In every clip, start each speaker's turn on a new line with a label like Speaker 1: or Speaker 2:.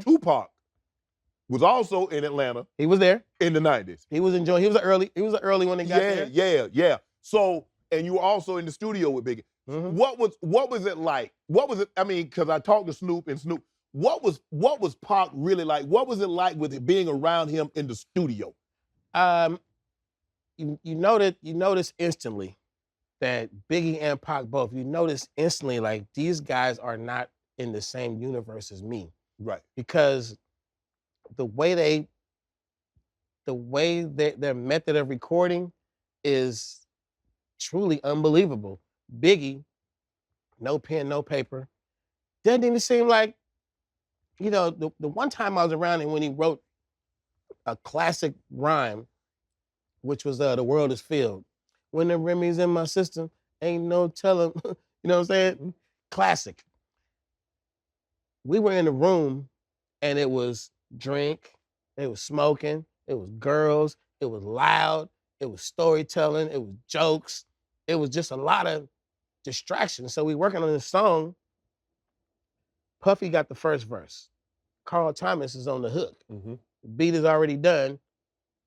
Speaker 1: Tupac was also in Atlanta.
Speaker 2: He was there
Speaker 1: in the 90s.
Speaker 2: He was enjoying. He was an early when he got there.
Speaker 1: Yeah. So, and you were also in the studio with Biggie.
Speaker 2: Mm-hmm.
Speaker 1: What was it like? What was it? I mean, because I talked to Snoop and Snoop. What was Pac really like? What was it like with it being around him in the studio?
Speaker 2: You notice instantly that Biggie and Pac both. You notice instantly like these guys are not in the same universe as me.
Speaker 1: Right.
Speaker 2: Because the way their method of recording is truly unbelievable. Biggie, no pen, no paper. Doesn't even seem like, the one time I was around him when he wrote a classic rhyme, which was The World is Filled. When the Remy's in my system, ain't no telling, you know what I'm saying? Mm-hmm. Classic. We were in the room and it was drink, it was smoking, it was girls, it was loud, it was storytelling, it was jokes. It was just a lot of distractions. So we working on this song. Puffy got the first verse. Carl Thomas is on the hook.
Speaker 1: Mm-hmm.
Speaker 2: The beat is already done.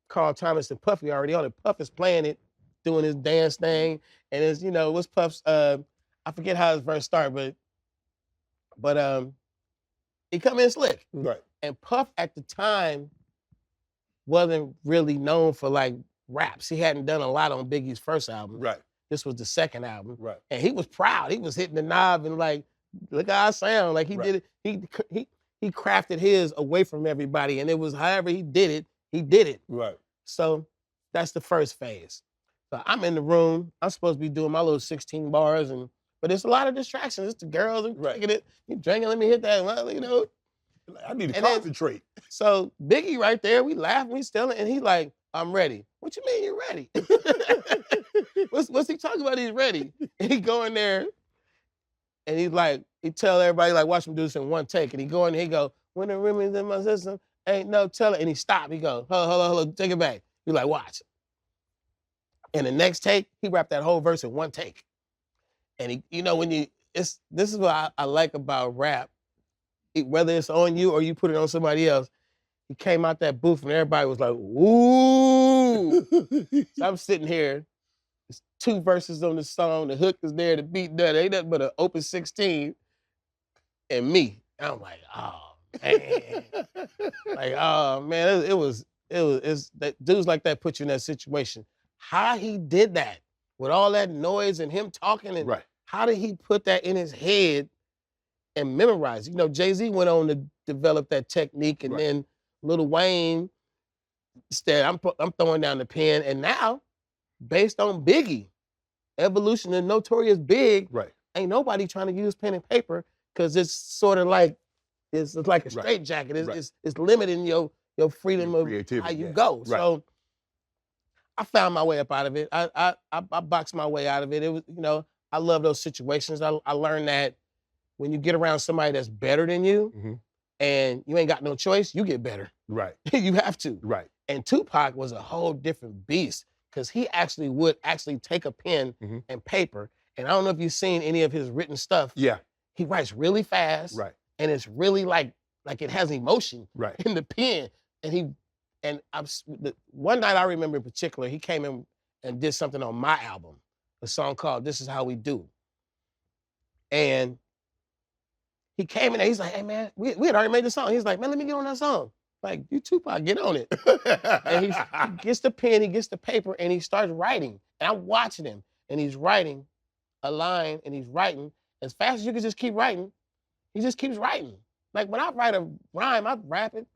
Speaker 2: Carl Thomas and Puffy already on it. Puff is playing it, doing his dance thing. And it's, what's Puff's, I forget how his verse started, but he come in slick.
Speaker 1: Right.
Speaker 2: And Puff at the time wasn't really known for like raps. He hadn't done a lot on Biggie's first album.
Speaker 1: Right.
Speaker 2: This was the second album.
Speaker 1: Right.
Speaker 2: And he was proud. He was hitting the knob and like, look how I sound. Like he did it. He crafted his away from everybody. And it was however he did it.
Speaker 1: Right.
Speaker 2: So that's the first phase. So I'm in the room. I'm supposed to be doing my little 16 bars, but it's a lot of distractions. It's the girls and drinking it. You drinking, let me hit that. Well,
Speaker 1: I need to concentrate.
Speaker 2: So Biggie right there, we laughing, we still, and he's like, I'm ready. What you mean you're ready? What's he talking about? He's ready. And he go in there and he's like, he tell everybody, like, watch him do this in one take. And he go in there, he go, when the Remy's in my system, ain't no telling. And he stop. He go, hold on, take it back. He like, watch. And the next take, he rapped that whole verse in one take. And this is what I like about rap. Whether it's on you or you put it on somebody else, he came out that booth and everybody was like, ooh. So I'm sitting here, there's 2 verses on the song, the hook is there, the beat done, ain't nothing but an open 16 and me. And I'm like, oh man. Like, oh man, it's that dudes like that put you in that situation. How he did that with all that noise and him talking and how did he put that in his head and memorize? Jay-Z went on to develop that technique and then Lil Wayne said, I'm throwing down the pen. And now, based on Biggie, Evolution and Notorious Big, ain't nobody trying to use pen and paper because it's sort of like, it's like a straitjacket. It's limiting your freedom of how you go. So I found my way up out of it. I boxed my way out of it. It was, I love those situations. I learned that when you get around somebody that's better than you and you ain't got no choice, you get better.
Speaker 1: Right.
Speaker 2: You have to.
Speaker 1: Right.
Speaker 2: And Tupac was a whole different beast because he would take a pen and paper. And I don't know if you've seen any of his written stuff.
Speaker 1: Yeah.
Speaker 2: He writes really fast.
Speaker 1: Right.
Speaker 2: And it's really like it has emotion in the pen. And one night I remember in particular, he came in and did something on my album, a song called This Is How We Do. And he came in there, he's like, hey man, we had already made the song. He's like, man, let me get on that song. Like, you Tupac, get on it. And he gets the pen, he gets the paper, and he starts writing. And I'm watching him, and he's writing a line, and he's writing. As fast as you can just keep writing, he just keeps writing. Like when I write a rhyme, I rap it.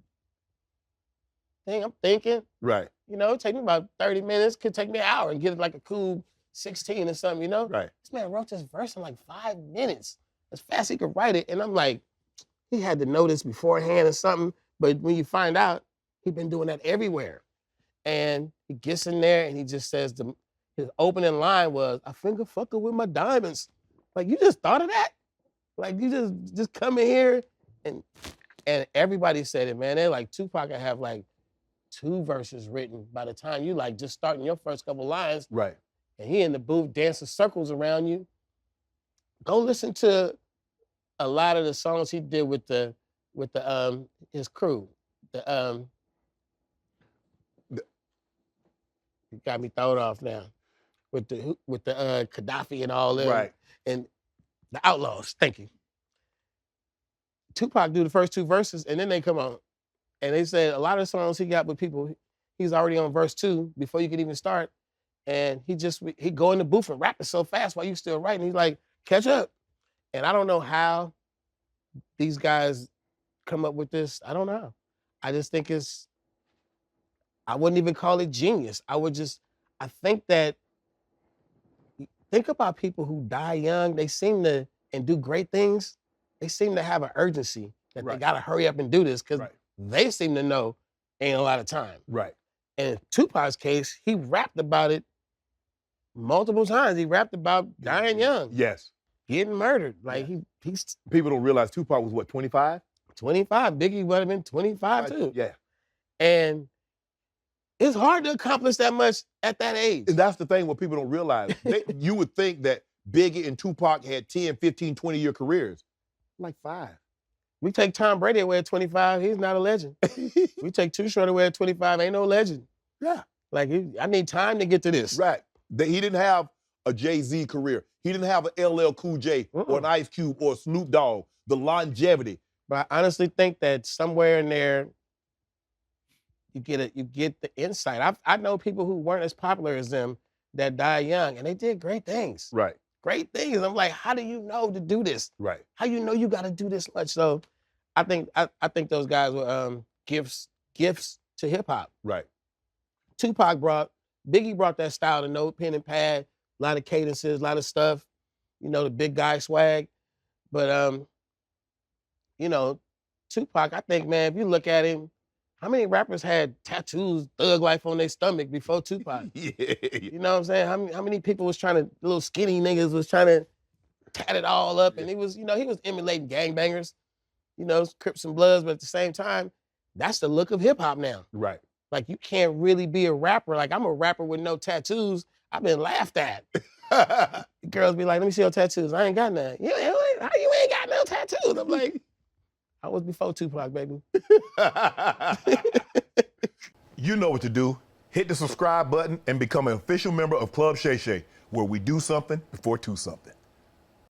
Speaker 2: I'm thinking.
Speaker 1: Right.
Speaker 2: It take me about 30 minutes, could take me an hour and get it like a cool 16 or something,
Speaker 1: Right.
Speaker 2: This man wrote this verse in like 5 minutes. As fast as he could write it. And I'm like, he had to know this beforehand or something. But when you find out, he's been doing that everywhere. And he gets in there and he just says, his opening line was, I finger fucker with my diamonds. Like, you just thought of that? Like, you just come in here and everybody said it, man. They're like, Tupac could have like 2 verses written by the time you like just starting your first couple lines.
Speaker 1: Right.
Speaker 2: And he in the booth dancing circles around you. Go listen to a lot of the songs he did with the with the his crew. You got me thrown off now. With the Gaddafi and all them.
Speaker 1: Right.
Speaker 2: And the Outlaws. Thank you. Tupac do the first 2 verses and then they come on. And they said a lot of songs he got with people, he's already on verse 2 before you can even start. And he go in the booth and rap it so fast while you still writing. He's like, catch up. And I don't know how these guys come up with this. I don't know. I just think I wouldn't even call it genius. I think about people who die young. They seem to, and do great things. They seem to have an urgency that they got to hurry up and do this because they seem to know ain't a lot of time.
Speaker 1: Right.
Speaker 2: And in Tupac's case, he rapped about it multiple times. He rapped about dying young.
Speaker 1: Yes.
Speaker 2: Getting murdered. Like he's
Speaker 1: people don't realize Tupac was what, 25?
Speaker 2: 25. Biggie would have been 25 too.
Speaker 1: Yeah.
Speaker 2: And it's hard to accomplish that much at that age.
Speaker 1: And that's the thing what people don't realize. You would think that Biggie and Tupac had 10, 15, 20-year careers. Like 5.
Speaker 2: We take Tom Brady away at 25, he's not a legend. We take Too Short away at 25, ain't no legend.
Speaker 1: Yeah.
Speaker 2: Like, I need time to get to this.
Speaker 1: Right. He didn't have a Jay-Z career. He didn't have an LL Cool J or an Ice Cube or a Snoop Dogg. The longevity.
Speaker 2: But I honestly think that somewhere in there, you get the insight. I know people who weren't as popular as them that died young, and they did great things.
Speaker 1: Right.
Speaker 2: Great things. I'm like, how do you know to do this?
Speaker 1: Right.
Speaker 2: How you know you got to do this much? So, I think those guys were gifts to hip hop.
Speaker 1: Right.
Speaker 2: Biggie brought that style to note, pen and pad, a lot of cadences, a lot of stuff. You know, the big guy swag. But Tupac, I think, man, if you look at him, how many rappers had tattoos, thug life on their stomach before Tupac?
Speaker 1: Yeah.
Speaker 2: You know what I'm saying? How many people was little skinny niggas was trying to tat it all up, and he was emulating gangbangers, Crips and Bloods, but at the same time, that's the look of hip hop now.
Speaker 1: Right.
Speaker 2: Like, you can't really be a rapper. Like, I'm a rapper with no tattoos. I've been laughed at. Girls be like, let me see your tattoos. I ain't got none. You ain't got no tattoos. I'm like, I was before Tupac, baby.
Speaker 1: You know what to do. Hit the subscribe button and become an official member of Club Shay Shay, where we do something before 2 something.